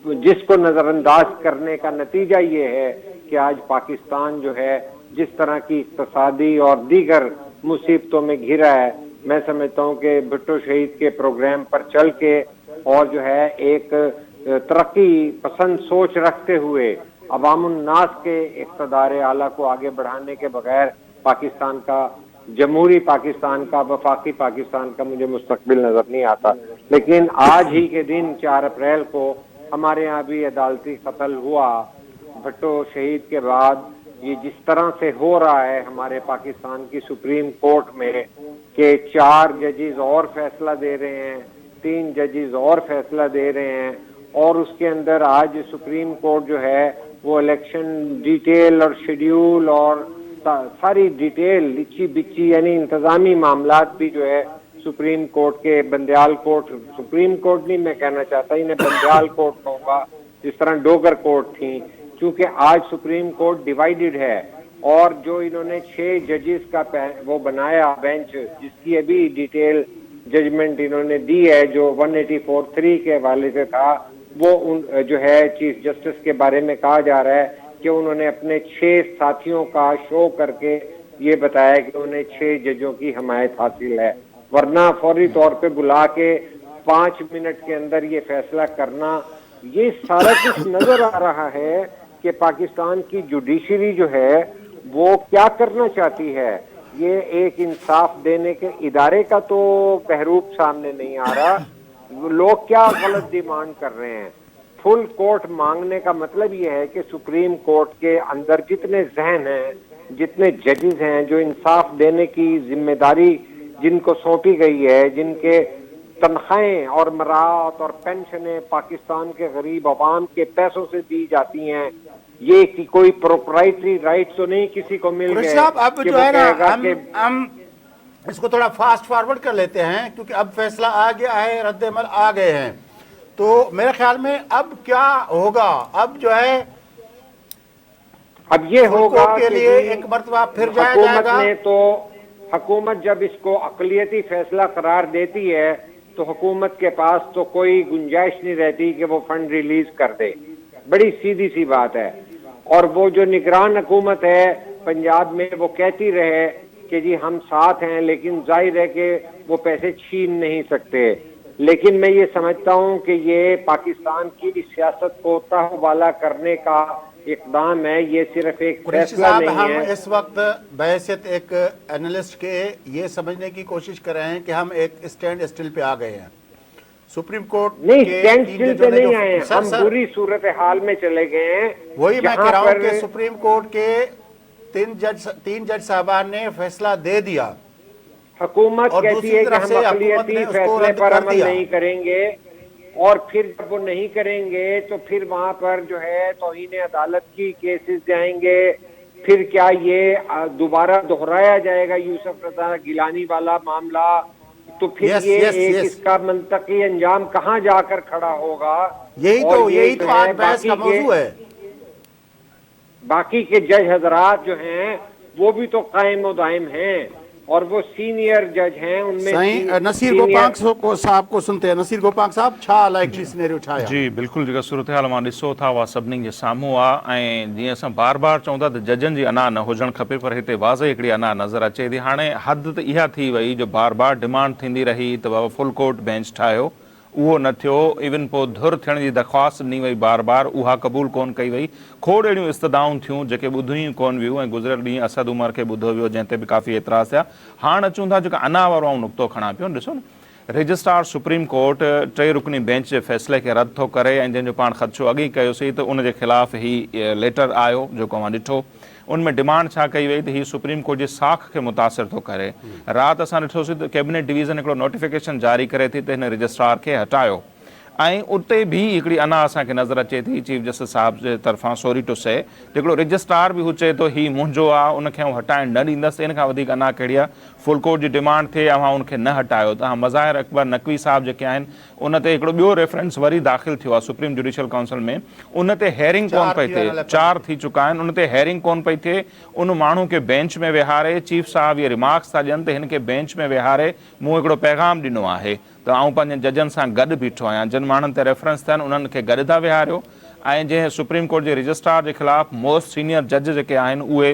B: जिसको नजरअंदाज करने का नतीजा ये है कि आज पाकिस्तान जो है जिस तरह की इक्तिसादी और दीगर मुसीबतों में घिरा है। मैं समझता हूँ कि भुट्टो शहीद के प्रोग्राम पर चल के और जो है एक तरक्की पसंद सोच रखते हुए अवामुन नास के इक़्तिदार आला को आगे बढ़ाने के बगैर पाकिस्तान का, जमहूरी पाकिस्तान का, वफाकी पाकिस्तान का मुझे मुस्तकबिल नजर नहीं आता। लेकिन आज ही के दिन 4 अप्रैल को हमारे यहाँ भी अदालती कत्ल हुआ। भुट्टो शहीद के बाद ये जिस तरह से हो रहा है हमारे पाकिस्तान की सुप्रीम कोर्ट में कि 4 जजेस और फैसला दे रहे हैं, 3 जजेस और फैसला दे रहे हैं, और उसके अंदर आज सुप्रीम कोर्ट जो है वो इलेक्शन डिटेल और शेड्यूल और सारी डिटेल लिची बिची यानी इंतजामी मामलात भी जो है सुप्रीम कोर्ट के बंदयाल कोर्ट, सुप्रीम कोर्ट नहीं मैं कहना चाहता, इन्हें बंदयाल कोर्ट कहूंगा, जिस तरह डोगर कोर्ट थी, क्योंकि आज सुप्रीम कोर्ट डिवाइडेड है। और जो इन्होंने 6 जजेस का वो बनाया बेंच, जिसकी अभी डिटेल जजमेंट इन्होंने दी है, जो 184(3) के हवाले से था, वो जो है चीफ जस्टिस के बारे में कहा जा रहा है कि उन्होंने अपने 6 साथियों का शो करके ये बताया कि उन्हें 6 जजों की हमायत हासिल है, वरना फौरी तौर पे बुला के 5 मिनट के अंदर ये फैसला करना, ये सारा कुछ नजर आ रहा है कि पाकिस्तान की जुडिशरी जो है वो क्या करना चाहती है। ये एक इंसाफ देने के इदारे का तो बहरूप सामने नहीं आ रहा, लोग क्या गलत डिमांड कर रहे हैं। फुल कोर्ट मांगने का मतलब ये है कि सुप्रीम कोर्ट के अंदर जितने जहन हैं, जितने जजेस हैं, जो इंसाफ देने की जिम्मेदारी जिनको सौंपी गई है, जिनके तनख्वाहें और मराहत और पेंशनें पाकिस्तान के गरीब अवाम के पैसों से दी जाती हैं, ये कि कोई प्रोप्राइटरी राइट तो नहीं किसी को मिल गए।
A: अब जो है ना हम इसको थोड़ा फास्ट फॉरवर्ड कर लेते हैं, क्योंकि अब फैसला आ गया है, रद्द-ए-अमल आ गए हैं, तो मेरे ख्याल में अब क्या होगा, अब जो है
B: अब ये होगा
A: के लिए एक मर्तबा फिर जाया जाएगा।
B: ने तो हुकूमत जब इसको अक़लियती फैसला करार देती है तो हुकूमत के पास तो कोई गुंजाइश नहीं रहती कि वो फंड रिलीज कर दे, बड़ी सीधी सी बात है। और वो जो निगरान हुकूमत है पंजाब में वो कहती रहे कि जी हम साथ हैं, लेकिन जाहिर है कि वो पैसे छीन नहीं सकते। लेकिन मैं ये समझता हूँ कि ये पाकिस्तान की सियासत को तहवाला करने का इक़दाम है, ये सिर्फ एक फैसला नहीं
A: हम
B: है।
A: इस वक्त बहैसियत एक एनालिस्ट के ये समझने की कोशिश कर रहे हैं कि हम एक स्टैंड स्टिल पे आ गए हैं। सुप्रीम कोर्ट
B: नहीं, स्टैंड स्टिल पे नहीं आए, हम बुरी सूरत हाल में चले गए हैं।
A: वही मैं कह रहा हूँ कि सुप्रीम कोर्ट के 3 जज साहबान ने फैसला दे दिया,
B: हुकूमत कहती है कि हम अक़लियती फैसले पर अमल नहीं करेंगे, और फिर जब वो नहीं करेंगे तो फिर वहां पर जो है तौहीन अदालत की केसेस जाएंगे। फिर क्या ये दोबारा दोहराया जाएगा यूसुफ रजा गिलानी वाला मामला, तो फिर इसका मंतकी अंजाम कहाँ जाकर खड़ा होगा।
A: यही तो आज बहस का मौजू है।
B: बाकी के जज हजरात जो हैं वो भी तो कायम व दायम हैं, और वो सीनियर जज हैं, उनमें
A: नसीर गोपांक साहब को सुनते हैं। नसीर गोपांक साहब, छा लाइकली सिनेरियो ठाया?
C: जी बिल्कुल, जेका सूरत हाल मां ॾिसो था उहा सभिनी जे साम्हूं आहे, ऐं जीअं असां बार बार चवंदा त जजनि जी अना न हुजणु खपे, पर हिते वाज़े हिकिड़ी अना नज़र अचे थी। हाणे हद त इहा थी वई जो बार बार डिमांड थींदी रही त बाबा फुल कोर्ट बेंच ठाहियो, उहो न थियो। इवन पोइ धुर थियण जी दरख़्वास्त ॾिनी वई बार बार, उहा क़बूल कोन कई वई। खोड़ अहिड़ियूं इस्तदाऊं थियूं जेके ॿुधियूं कोन वियूं, ऐं गुज़िरियल ॾींहुं असद उमर खे ॿुधो वियो, जंहिं ते बि काफ़ी एतिराज़ थिया। हाणे अचूं था जेका अना वारो आऊं नुक़्तो खणा पियो, ॾिसो न, रजिस्ट्रार सुप्रीम कोर्ट 3 रुकनी बेंच जे फ़ैसिले खे रद्द थो करे, ऐं जंहिंजो पाण ख़दशो अॻे कयोसीं त उनजे ख़िलाफ़ ही लेटर आयो जेको अवां ॾिठो। उनमें डिमांड छा कई वई त ही सुप्रीम कोर्ट जे साख खे मुतासिर थो करे। राति असां ॾिठोसीं त कैबिनेट डिवीज़न हिकिड़ो नोटिफिकेशन जारी करे थी त हिन रजिस्ट्रार खे हटायो, ऐं उते बि हिकिड़ी अना असांखे नज़र अचे थी चीफ जस्टिस साहब जे तरफ़ां, सॉरी टू से, हिकिड़ो रजिस्ट्रार बि हू चए थो ही मुंहिंजो आहे, उनखे आउं हटाइण न ॾींदसि। इन खां वधीक अना कहिड़ी आहे, फुल कोर्ट जी डिमांड थिए अवां उनखे न हटायो। तव्हां मज़ाहिर अकबर नक़वी साहब जेके आहिनि उन ते हिकिड़ो ॿियो रेफरेंस वरी दाख़िल थियो आहे सुप्रीम जुडिशियल काउंसिल में, उन ते हेयरिंग कोन पई थिए, 4 थी चुका आहिनि, उन ते हेयरिंग कोन पई थिए। उन माण्हू खे बेंच में वेहारे चीफ साहब इहे रिमार्क्स था ॾियनि त हिन खे बेंच में वेहारे मूं हिकिड़ो पैगाम ॾिनो आहे त आउं पंहिंजे जजनि सां गॾु बीठो आहियां, जिन माण्हुनि ते रेफरेंस थियनि उन्हनि खे गॾु था विहारियो, ऐं जंहिं सुप्रीम कोर्ट जे रजिस्ट्रार जे ख़िलाफ़ मोस्ट सीनियर जज जेके आहिनि उहे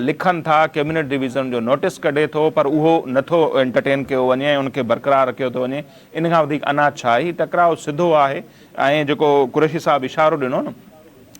C: लिखनि था, कैबिनेट डिवीज़न जो नोटिस कढे थो, पर उहो नथो एंटरटेन कयो वञे, उनखे बरक़रार रखियो थो वञे। इन खां वधीक अञा छा, ही टकराव सिधो आहे। ऐं जेको कुरैशी साहब इशारो ॾिनो न,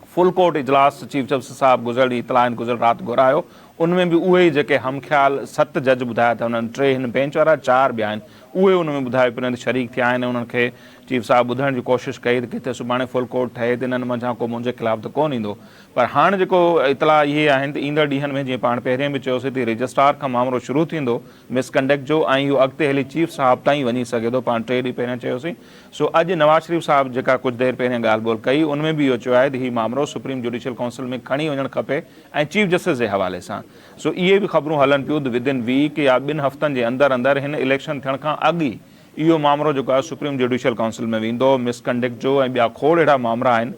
C: फुल कोर्ट इजलास चीफ जस्टिस साहब गुज़िरियल इतलाइन गुज़िरियल राति घुरायो, उनमें बि उहे ई जेके हमख़्याल 7 जज ॿुधाया था, उन्हनि 3 हिन बेंच वारा 4 ॿिया आहिनि, उहे उनमें ॿुधाए पियो शरीक थिया आहिनि। उन्हनि खे चीफ साहब ॿुधण जी कोशिशि कई त किथे सुभाणे फुल कोर्ट ठहे त इन्हनि मंझां को मुंहिंजे ख़िलाफ़ त कोन ईंदो। पर हाणे जेको इतला इहे आहिनि त ईंदड़ ॾींहंनि में, जीअं पाण पहिरियों बि चयोसीं, त रजिस्ट्रार खां मामिलो शुरू थींदो मिसकंडक्ट जो, ऐं इहो अॻिते हली चीफ साहब ताईं वञी सघे थो। पाण 3 ॾींहं पहिरियों चयोसीं। सो अॼु नवाज़ शरीफ़ साहब जेका कुझु देरि पहिरियों ॻाल्हि ॿोल कई, उनमें बि इहो चयो आहे त हीउ मामिलो सुप्रीम जुडिशियल काउंसिल में खणी वञणु खपे ऐं चीफ जस्टिस जे हवाले सां। सो इहे बि ख़बरूं हलनि पियूं त विदिन वीक या 2 हफ़्तनि जे अंदरि अंदरि हिन इलेक्शन थियण खां अॻु ई इहो मामिलो जेको आहे सुप्रीम जुडिशियल काउंसिल में वेंदो। मिसकंडक्ट जो ऐं ॿिया खोड़ अहिड़ा मामला आहिनि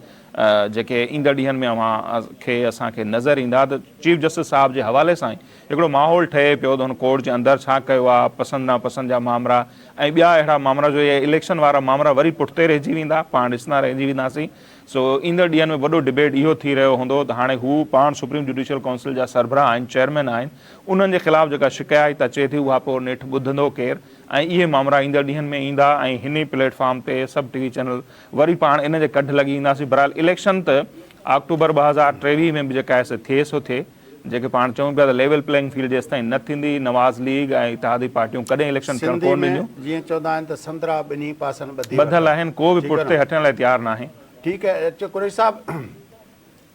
C: जेके ईंदड़ ॾींहंनि में असांखे नज़र ईंदा, त चीफ जस्टिस साहब जे हवाले सां ई हिकिड़ो माहौल ठहे पियो त हुन कोर्ट जे अंदरि छा कयो आहे, पसंदि नापसंदि जा मामला ऐं ॿिया अहिड़ा मामला जो इहे इलेक्शन वारा मामला वरी पुठिते रहिजी वेंदा, पाण ॾिसंदा रहिजी वेंदासीं। सो ईंदड़ ॾींहंनि में वॾो डिबेट इहो थी रहियो हूंदो त हाणे हू पाण सुप्रीम जुडिशियल काउंसिल जा सरबराह आहिनि, चेयरमैन आहिनि, उन्हनि जे ख़िलाफ़ जेका शिकायत अचे थी उहा पोइ नेठि ॿुधंदो केरु, ऐं इहे मामला ईंदड़ ॾींहंनि में ईंदा ऐं हिन प्लेटफॉर्म ते सभु टीवी चैनल वरी पाण इन जे कढ लॻी ईंदासीं। बहरहाल इलेक्शन त अक्टूबर 2023 में बि जेका आहे थिए सो थिए, जेके पाण चऊं पिया त लेवल प्लेइंग फील्ड जेसि ताईं न थींदी, नवाज़ लीग ऐं इत्तेहादी पार्टियूं कॾहिं इलेक्शन थियण कोन ॾींदियूं।
A: जीअं चवंदा आहिनि त संदरा ॿिन्ही पासनि
C: ॿधल आहिनि, को बि पुठिते हटण लाइ तयारु न आहे।
A: ठीक है कुरैशी साहब,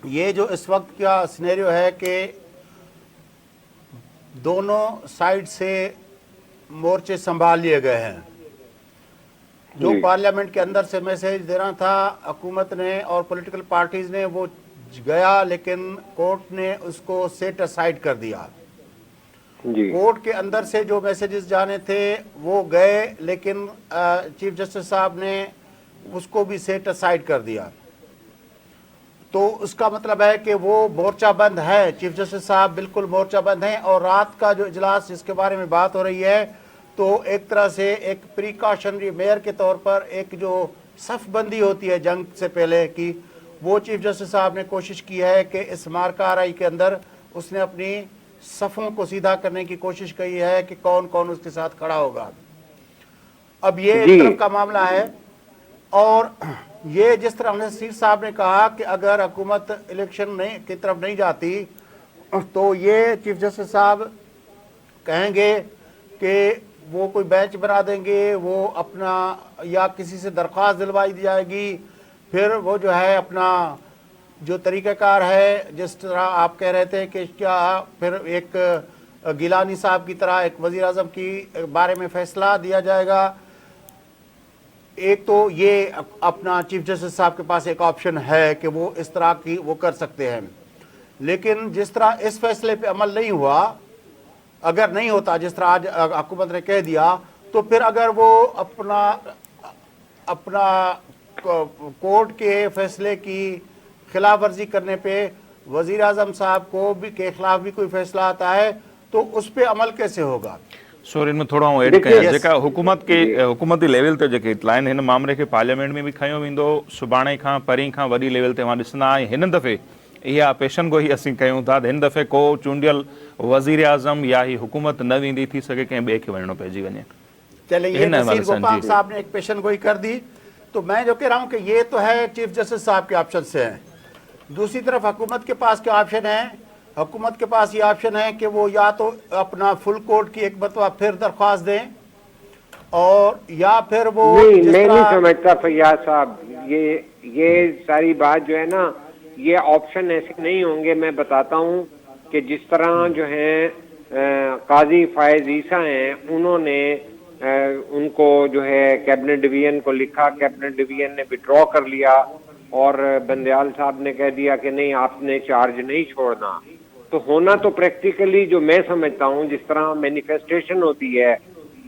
A: ये जो इस वक्त का सिनेरियो है कि दोनों साइड से मोर्चे संभाल लिए गए हैं। जो पार्लियामेंट के अंदर से मैसेज देना था हुकूमत ने और पॉलिटिकल पार्टीज ने, वो गया, लेकिन कोर्ट ने उसको सेट असाइड कर दिया। कोर्ट के अंदर से जो मैसेजेस जाने थे वो गए, लेकिन चीफ जस्टिस साहब ने उसको भी सेट असाइड कर दिया। तो उसका मतलब है कि वो मोर्चा बंद है, चीफ जस्टिस साहब बिल्कुल मोर्चा बंद हैं। और रात का जो इजलास जिसके बारे में बात हो रही है, तो एक तरह से एक प्रिकॉशनरी मेयर के तौर पर एक जो सफ़बंदी होती है जंग से पहले की, वो चीफ जस्टिस साहब ने कोशिश की है कि इस मारकाराई के अंदर उसने अपनी सफ़ों को सीधा करने की कोशिश की है कि कौन कौन उसके साथ खड़ा होगा। अब ये एक तरफ का मामला है। और ये जिस तरह नसीर साहब ने कहा कि अगर हुकूमत इलेक्शन की तरफ नहीं जाती तो ये चीफ जस्टिस साहब कहेंगे कि वो कोई बेंच बना देंगे, वो अपना या किसी से दरख्वास्त दिलवाई दी जाएगी, फिर वो जो है अपना जो तरीक़ाकार है, जिस तरह आप कह रहे थे कि क्या फिर एक गिलानी साहब की तरह एक वज़ीर आज़म की बारे में फ़ैसला दिया जाएगा। एक तो ये अपना चीफ जस्टिस साहब के पास एक ऑप्शन है कि वो इस तरह की वो कर सकते हैं, लेकिन जिस तरह इस फैसले पे अमल नहीं हुआ, अगर नहीं होता जिस तरह आज हुकूमत ने कह दिया, तो फिर अगर वो अपना कोर्ट के फैसले की खिलाफ वर्जी करने पे वज़ीर आज़म साहब को भी के खिलाफ भी कोई फैसला आता है, तो उस पर अमल कैसे होगा।
C: सॉरी में थोड़ा ऐड कयां, जेका हुकूमती लेवल ते जेके इतलाइन हिन मामले खे पार्लियामेंट में भी खयो वेंदो, सुभाणे खां परीं खां वॾी लेवल ते वहां ॾिसंदा। ऐं हिन दफ़े इहा पेशन गोई असीं कयूं था त हिन दफ़े को चूंडियल वज़ीर आज़म या ही हुकूमत न वेंदी, थी सके कंहिं ॿिए खे वञिणो पइजी वञे।
A: चले ये नसीर गोपाल साहब ने एक पेशन गोई कर दी, तो मैं जो कह रहा हूँ कि ये तो है चीफ जस्टिस साहब के ऑप्शन से है। दूसरी तरफ हुकूमत के पास क्या ऑप्शन है, हुकूमत के पास ये ऑप्शन है कि वो या तो अपना फुल कोर्ट की एक मरतबा फिर दरख्वास्त दें, और या फिर वो
B: नहीं, मैं नहीं समझता फैयाज साहब, ये सारी बात जो है ना, ये ऑप्शन ऐसे नहीं होंगे। मैं बताता हूँ कि जिस तरह जो है काजी फायज ईसा हैं, उन्होंने उनको जो है कैबिनेट डिवीजन को लिखा, कैबिनेट डिवीजन ने विड्रॉ कर लिया और बंदयाल साहब ने कह दिया कि नहीं, आपने चार्ज नहीं छोड़ना। तो होना तो प्रैक्टिकली जो मैं समझता हूँ, जिस तरह मैनिफेस्टेशन होती है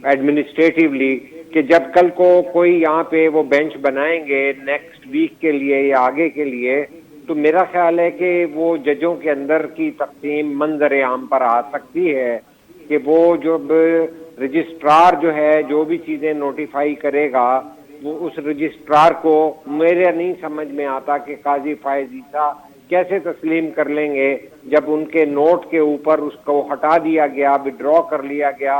B: एडमिनिस्ट्रेटिवली, कि जब कल को कोई यहाँ पे वो बेंच बनाएंगे नेक्स्ट वीक के लिए या आगे के लिए, तो मेरा ख्याल है कि वो जजों के अंदर की तकसीम मंजर आम पर आ सकती है कि वो जब रजिस्ट्रार जो है जो भी चीज़ें नोटिफाई करेगा, وہ اس رجسٹرار کو میرے نہیں سمجھ میں آتا کہ قاضی فائز عیسیٰ کیسے تسلیم کر لیں گے جب ان کے نوٹ کے اوپر اس کو ہٹا دیا گیا، وڈرا کر لیا گیا،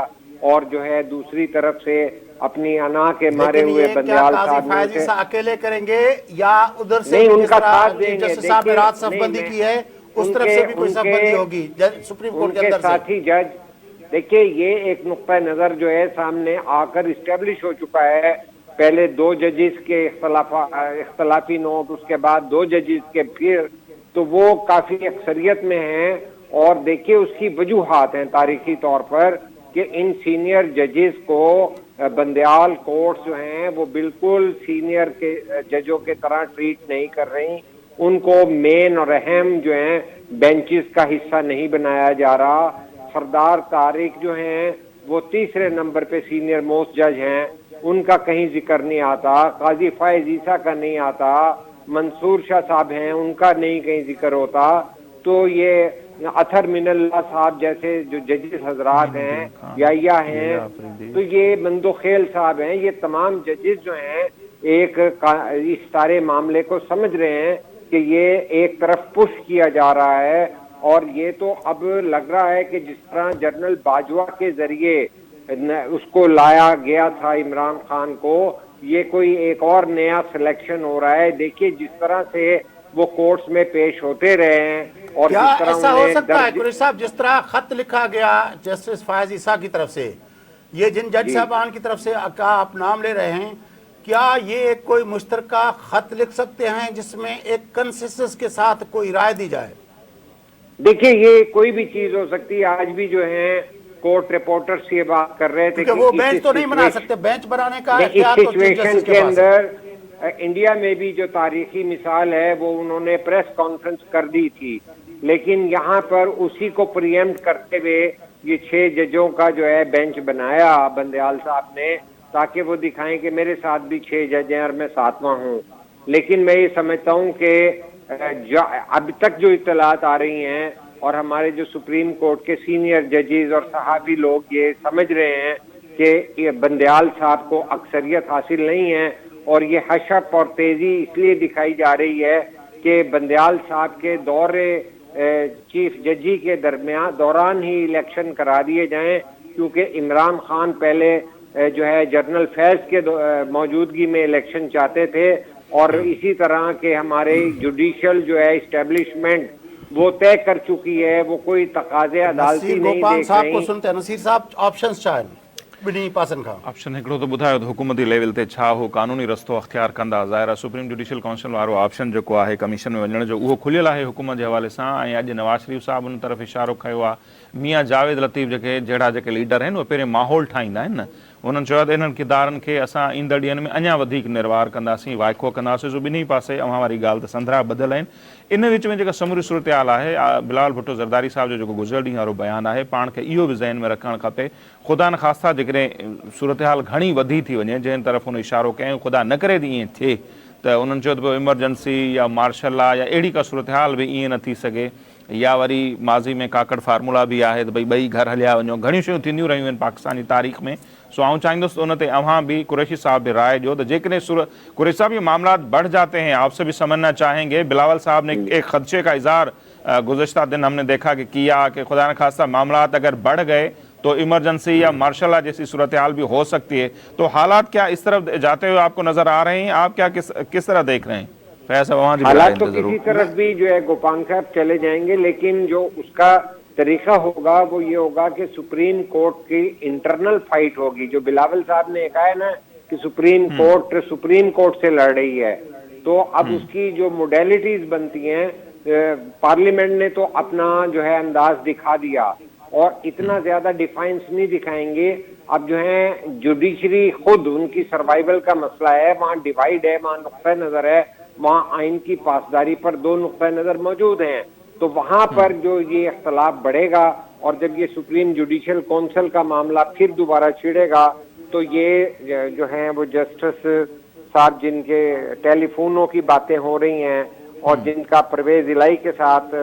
B: اور جو ہے دوسری طرف سے اپنی انا کے مارے
A: لیکن
B: ہوئے
A: یہ کیا
B: بندیال
A: قاضی
B: صاحب
A: فائز
B: نے
A: عیسیٰ اکیلے کریں گے یا ادھر سے
B: نہیں
A: بھی
B: ان
A: جس
B: کا
A: طرح
B: ساتھ دیں گے؟
A: جسٹس صاحب نے رات صف
B: نہیں،
A: بندی کی ہے اس طرف سے بھی کوئی صف بندی ہوگی سپریم کورٹ کے اندر سے؟
B: ساتھی جج دیکھیے، یہ ایک نقطہ نظر جو ہے سامنے آ کر اسٹیبلش ہو چکا ہے، پہلے 2 ججز کے اختلافی نوٹ، اس کے بعد 2 ججز کے پھر، تو وہ کافی اکثریت میں ہیں، اور دیکھیے اس کی وجوہات ہیں تاریخی طور پر کہ ان سینئر ججز کو بندیال کورٹس جو ہیں وہ بالکل سینئر کے ججوں کے طرح ٹریٹ نہیں کر رہی، ان کو مین اور اہم جو ہیں بینچز کا حصہ نہیں بنایا جا رہا۔ سردار طارق جو ہیں وہ 3 نمبر پہ سینئر موسٹ جج ہیں، ان کا کہیں ذکر نہیں آتا، قاضی فائز عیسیٰ کا نہیں آتا، منصور شاہ صاحب ہیں ان کا نہیں کہیں ذکر ہوتا، تو یہ اطہر من اللہ صاحب جیسے جو ججز حضرات ہیں، یا ہیں، تو یہ مندوخیل صاحب ہیں، یہ تمام ججز جو ہیں ایک اس سارے معاملے کو سمجھ رہے ہیں کہ یہ ایک طرف پش کیا جا رہا ہے، اور یہ تو اب لگ رہا ہے کہ جس طرح جنرل باجوہ کے ذریعے اس کو لایا گیا تھا عمران خان کو، یہ کوئی ایک اور نیا سلیکشن ہو رہا ہے۔ دیکھیے جس طرح سے وہ کورٹس میں پیش ہوتے رہے ہیں، اور
A: کیا
B: جس طرح
A: ایسا ہو
B: انہیں
A: سکتا ہے قریشی صاحب جس طرح خط لکھا گیا جسٹس فائز عیسیٰ کی طرف سے، یہ جن جج صاحبان کی طرف سے آپ نام لے رہے ہیں، کیا یہ ایک کوئی مشترکہ خط لکھ سکتے ہیں جس میں ایک کنسنسس کے ساتھ کوئی رائے دی جائے؟
B: دیکھیے یہ کوئی بھی چیز ہو سکتی ہے، آج بھی جو ہے کورٹ رپورٹرز یہ بات کر رہے تھے
A: کیونکہ وہ بینچ تو نہیں بنا سکتے، بینچ بنانے کا اختیار تو چیف جسٹس کے پاس ہے۔
B: انڈیا میں بھی جو تاریخی مثال ہے وہ انہوں نے پریس کانفرنس کر دی تھی، لیکن یہاں پر اسی کو پریمپٹ کرتے ہوئے یہ 6 ججوں کا جو ہے بینچ بنایا بندیال صاحب نے، تاکہ وہ دکھائیں کہ میرے ساتھ بھی 6 جج ہیں اور میں 7واں ہوں۔ لیکن میں یہ سمجھتا ہوں کہ اب تک جو اطلاعات آ رہی ہیں، اور ہمارے جو سپریم کورٹ کے سینئر ججز اور صحافی لوگ یہ سمجھ رہے ہیں کہ یہ بندیال صاحب کو اکثریت حاصل نہیں ہے، اور یہ حشپ اور تیزی اس لیے دکھائی جا رہی ہے کہ بندیال صاحب کے دور چیف ججی کے دوران ہی الیکشن کرا دیے جائیں، کیونکہ عمران خان پہلے جو ہے جنرل فیض کے موجودگی میں الیکشن چاہتے تھے، اور اسی طرح کے ہمارے جوڈیشل جو ہے اسٹیبلشمنٹ وہ طے کر چکی ہے، وہ کوئی تقاضے عدالتی
A: نصیر
B: نہیں
A: گوپان
B: دیکھ
A: صاحب
B: رہی۔
A: کو سنتے ہیں، نصیر صاحب آپشنز چاہیں بنی پاسن کا
C: آپشن ہکڑو تو ॿुधायो त हुकूमती लेवल ते छा हो कानूनी रस्तो अख़्तियार कंदा। ज़ाहिर आहे सुप्रीम जुडिशियल काउंसिल वारो ऑप्शन जेको आहे कमीशन में वञण जो उहो खुलियल आहे हुकूमत जे हवाले सां, ऐं अॼु नवाज़ शरीफ़ साहब उन तरफ़ इशारो कयो आहे। मियां जावेद लतीफ़ जहिड़ा जेके लीडर आहिनि उहे पहिरें माहौल ठाहींदा आहिनि न, उन्हनि चयो त इन्हनि किरदारनि खे असां ईंदड़ ॾींहंनि में अञा वधीक निर्वार कंदासीं, वाइको कंदासीं। सो ॿिन्ही पासे अव्हां वारी ॻाल्हि त संदरा ॿधल आहिनि। इन विच में जेका समूरी सूरत हाल आहे, बिलावल भुट्टो ज़रदारी साहब जो जेको गुज़िरियल ॾींहुं वारो बयानु आहे, पाण खे इहो बि ज़हन में रखणु खपे, ख़ुदा न ख़ास्ता जेकॾहिं सूरत हाल घणी वधी थी वञे, जंहिं तरफ़ उन इशारो कयईं, ख़ुदा न करे त ईअं थिए त उन्हनि चयो त पोइ इमरजेंसी या मार्शल लॉ या अहिड़ी का सूरत हाल बि ईअं न थी सघे, या वरी माज़ी में काकड़ फार्मूला बि आहे त भई ॿई घर हलिया वञो, घणियूं शयूं थींदियूं रहियूं आहिनि पाकिस्तानी तारीख़ में। सो आउं चाहींदुसि त उन ते अव्हां भी कुरैशी साहब भी राय ॾियो त जेकॾहिं कुरैशी साहब ये मामलात बढ़ जाते हैं, आपसे भी समझना चाहेंगे। बिलावल साहब ने एक खदशे का इजहार गुज़श्ता दिन हमने देखा कि किया कि खुदा न खास्ता मामलात अगर बढ़ गए तो इमरजेंसी या मार्शल लॉ जैसी सूरत हाल भी हो सकती है। तो हालात क्या इस तरफ जाते हुए आपको नजर आ रहे हैं? आप क्या किस तरह देख रहे हैं?
B: हालात तो किसी तरफ भी जो है गोपान साहब चले जाएंगे, लेकिन जो उसका तरीका होगा वो ये होगा कि सुप्रीम कोर्ट की इंटरनल फाइट होगी। जो बिलावल साहब ने कहा है ना कि सुप्रीम कोर्ट से लड़ रही है, तो अब उसकी जो मोडेलिटीज बनती हैं, पार्लियामेंट ने तो अपना जो है अंदाज दिखा दिया, और इतना ज्यादा डिफाइंस नहीं दिखाएंगे। अब जो है जुडिशरी खुद उनकी सर्वाइवल का मसला है, वहाँ डिवाइड है, वहाँ नुक्ता नजर है, वहाँ आइन की पासदारी पर 2 नुक्ता नजर मौजूद हैं। तो वहाँ पर जो ये इख्तलाफ बढ़ेगा, और जब ये सुप्रीम जुडिशियल काउंसिल का मामला फिर दोबारा छिड़ेगा, तो ये जो है वो जस्टिस साहब जिनके टेलीफोनों की बातें हो रही हैं, और जिनका परवेज इलाही के साथ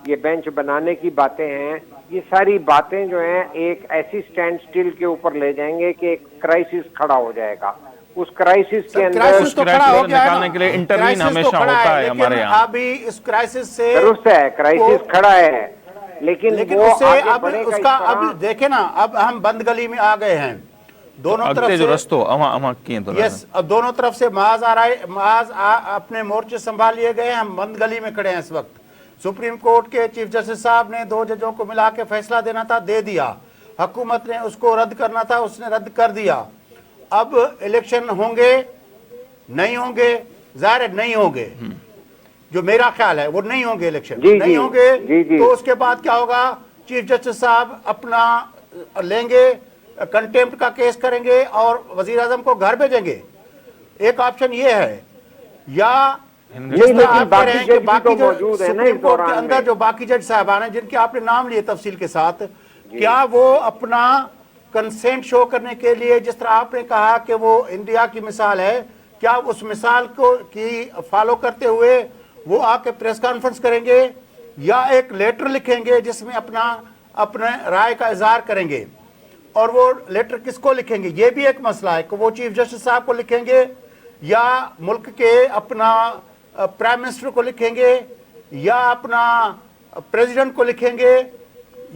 B: ये बेंच बनाने की बातें हैं, ये सारी बातें जो हैं एक ऐसी स्टैंड स्टिल के ऊपर ले जाएंगे कि एक क्राइसिस खड़ा हो जाएगा। उस क्राइसिस के अंदर
A: क्राइसिस तो खड़ा हो
C: क्राइसिस
A: गया है
C: निकालने
A: ना।
C: के लिए इंटरवीन
A: क्राइसिस तो
C: हमेशा
A: खड़ा
C: होता है
A: लेकिन
C: हमारे यहाँ।
A: अभी इस क्राइसिस से
B: दुरुस्त है, क्राइसिस खड़ा है, लेकिन वो
A: उससे
B: आगे
A: अब
B: बढ़ेगा इस
A: उसका
B: तरह।
A: अब देखे ना, अब हम बंद गली में आ गए हैं दोनों
C: अगते
A: तरफ
C: जो
A: से।
C: रस्तो अमा अमा किए तो
A: यस, अब दोनों तरफ से माज आ रहा है, अपने मोर्चे संभाल लिए गए, हम बंद गली में खड़े हैं इस वक्त। सुप्रीम कोर्ट के चीफ जस्टिस साहब ने 2 जजों को मिला के फैसला देना था, दे दिया। हुकूमत ने उसको रद्द करना था, उसने रद्द कर दिया। अब इलेक्शन होंगे नहीं होंगे, जाहिर है नहीं होंगे, जो मेरा ख्याल है वो नहीं होंगे इलेक्शन,
B: जी,
A: नहीं
B: जी,
A: होंगे।
B: जी, जी।
A: तो उसके बाद क्या होगा, चीफ जस्टिस साहब अपना लेंगे, कंटेम्प्ट का केस करेंगे और वजीर आजम को घर भेजेंगे। एक ऑप्शन ये है, या
B: नहीं, लेकिन बाकी जज भी तो मौजूद है ना इस
A: सुप्रीम कोर्ट के
B: दौरान
A: अंदर
B: में।
A: जो बाकी जज साहबान हैं जिनके आपने नाम लिए तफसील के साथ, क्या वो अपना कंसेंट शो करने के लिए, जिस तरह आपने कहा कि वो इंडिया की मिसाल है, क्या उस मिसाल को की फॉलो करते हुए वो आके प्रेस कॉन्फ्रेंस करेंगे या एक लेटर लिखेंगे जिसमें अपने राय का इजहार करेंगे? और वो लेटर किसको लिखेंगे, ये भी एक मसला है कि वो चीफ जस्टिस साहब को लिखेंगे या मुल्क के अपना प्राइम मिनिस्टर को लिखेंगे या अपना प्रेसिडेंट को लिखेंगे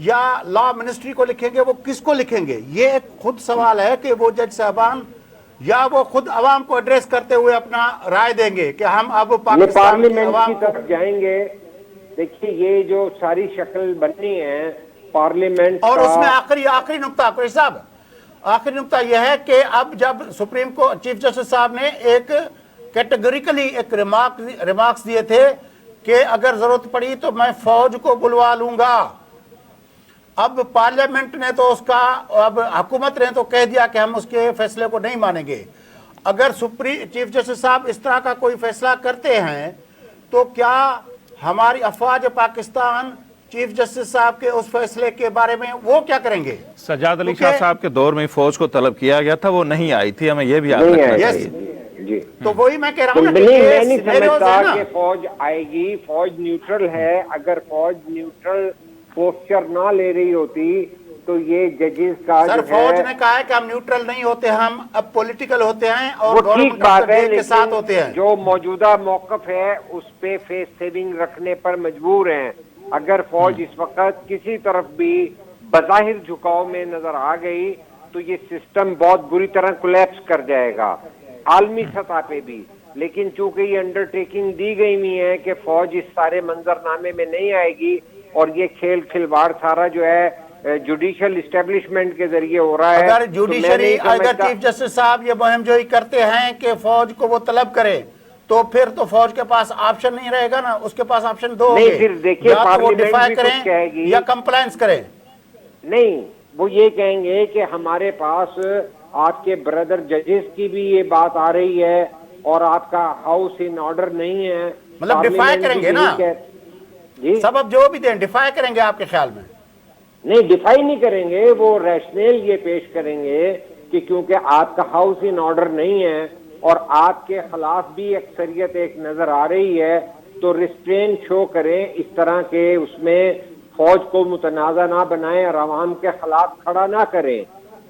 A: या लॉ मिनिस्ट्री को लिखेंगे, वो किसको लिखेंगे? ये एक खुद सवाल है कि वो जज साहबान या वो खुद अवाम को एड्रेस करते हुए अपना राय देंगे कि हम अब पाकिस्तान की
B: पार्लियामेंट
A: अवाम
B: की तरफ जाएंगे। देखिए, ये जो सारी शक्ल बननी है पार्लियामेंट
A: और
B: का,
A: उसमें आखिरी नुक्ता कोई साहब, आखिरी नुक्ता यह है कि अब जब सुप्रीम कोर्ट चीफ जस्टिस साहब ने एक कैटेगोरिकली एक रिमार्क्स दिए थे कि अगर जरूरत पड़ी तो मैं फौज को बुलवा लूंगा। अब पार्लियामेंट ने तो उसका, अब हुकूमत ने तो कह दिया कि हम उसके फैसले को नहीं मानेंगे। अगर चीफ जस्टिस साहब इस तरह का कोई फैसला करते हैं तो क्या हमारी अफवाज पाकिस्तान चीफ जस्टिस साहब के उस फैसले के बारे में वो क्या करेंगे?
C: सजाद अली शाह साहब के दौर में फौज को तलब किया गया था, वो नहीं आई थी, हमें ये भी याद
B: नहीं
C: रखना
B: आई
C: चाहिए।
B: जी।
A: तो वही मैं कह रहा
B: तो
A: हूँ ना कि
B: नहीं,
A: ये
B: मैं नहीं
A: scenarios
B: समझता
A: है ना।
B: कि फौज आएगी। फौज न्यूट्रल है, अगर फौज न्यूट्रल पोस्चर ना ले रही होती तो ये जजेस का
A: सर,
B: जो
A: फौज
B: है,
A: ने कहा है कि हम न्यूट्रल नहीं होते, हम अब पॉलिटिकल होते हैं और
B: वो ठीक
A: गवर्नमेंट
B: बात है,
A: के साथ होते
B: लेकिन
A: हैं।
B: जो मौजूदा मौकफ है उस पे फेस सेविंग रखने पर मजबूर हैं। अगर फौज इस वक्त किसी तरफ भी बज़ाहिर झुकाव में नजर आ गई तो ये सिस्टम बहुत बुरी तरह कोलैप्स कर जाएगा आलमी सतह पे भी। लेकिन चूंकि ये अंडरटेकिंग दी गई हुई है कि फौज इस सारे मंजरनामे में नहीं आएगी और ये खेल खिलवाड़ सारा जो है जुडिशियल इस्टेब्लिशमेंट के जरिए हो रहा है,
A: अगर
B: तो
A: जुडिशरी,
B: मैं नहीं
A: अगर
B: समझता-
A: चीफ जस्टिस साहब ये मुहिम जोई करते हैं कि फौज को वो तलब करे, तो फिर तो फौज के पास ऑप्शन नहीं रहेगा ना, उसके पास ऑप्शन दो
B: नहीं,
A: होंगे,
B: फिर देखिए,
A: या तो वो
B: पार्लियामेंट
A: डिफाई
B: भी कुछ
A: करें
B: कहेगी।
A: या कंप्लायंस करें।
B: नहीं, वो ये कहेंगे कि हमारे पास आपके ब्रदर जजेस की भी ये बात आ रही है और आपका हाउस इन ऑर्डर नहीं है,
A: मतलब डिफाई
B: पार्लियामेंट
A: करेंगे
B: भी
A: ना।
B: यही कह- जी
A: सबब जो भी दें, डिफाई करेंगे आपके ख्याल में?
B: नहीं, डिफाई नहीं करेंगे, वो रैशनल ये पेश करेंगे कि क्योंकि आपका हाउस इन ऑर्डर नहीं है और आपके खिलाफ भी अक्सरियत एक नजर आ रही है, तो रिस्ट्रेन शो करें, इस तरह के उसमें फौज को मुतनाज़ा ना बनाएं और आवाम के खिलाफ खड़ा ना करें।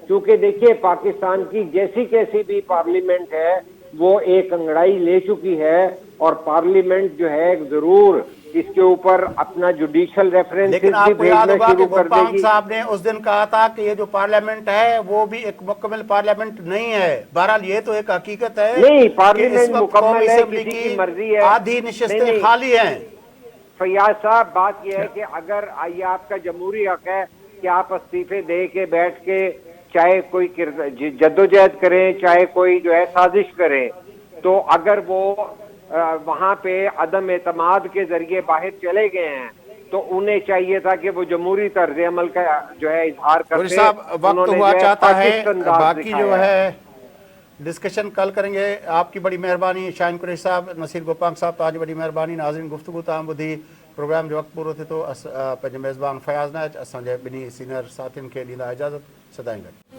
B: क्योंकि देखिए, पाकिस्तान की जैसी कैसी भी पार्लियामेंट है वो एक अंगड़ाई ले चुकी है और पार्लियामेंट जो है जरूर इसके ऊपर अपना जुडिशियल रेफरेंसेस
A: लेकिन
B: भी
A: आपको याद
B: भेजना
A: होगा कि
B: शुरू कर
A: गुरपांग
B: देगी।
A: साहब ने उस दिन कहा था कि ये जो पार्लियामेंट है वो भी एक मुकम्मल पार्लियामेंट नहीं है। बहरहाल ये तो एक हकीकत है
B: नहीं,
A: कि
B: पार्लियामेंट
A: इस वक्त
B: मुकम्मल
A: कौमी
B: है,
A: असेंबली
B: किसी की
A: की
B: मर्जी है।
A: आधी
B: नहीं,
A: नशिस्तें
B: नहीं।
A: खाली हैं।
B: फैयाज साहब, बात यह है कि अगर ये आपका जमहूरी हक है कि आप इस्तीफे दे के बैठ के चाहे कोई जद्दोजहद करें, चाहे कोई जो है साजिश करें, तो अगर वो वहां पे अदम एतमाद के जरिए बाहर चले गए हैं तो उन्हें चाहिए था कि वो जमहूरी तर्ज अमल का जो है इजहार करते।
A: साहब, वक्त
B: उन्होंने
A: हुआ
B: जो है
A: चाहता है,
B: फासिस्ट अंदाज
A: बाकी जो
B: दिखाया
A: है डिस्कशन कल करेंगे। आपकी बड़ी मेहरबानी शाहीन कुरैशी साहब, नसीर गोपांग साहब, तो आज बड़ी मेहरबानी। नाज़रीन, गुफ्तगू ताम बुधी प्रोग्राम जो वक्त पूरो थे तो पंहिंजे मेज़बान फयाज़ नाच असांजे ॿिन्ही सीनियर साथियुनि खे ॾींदा इजाज़त। सदाईं गॾु।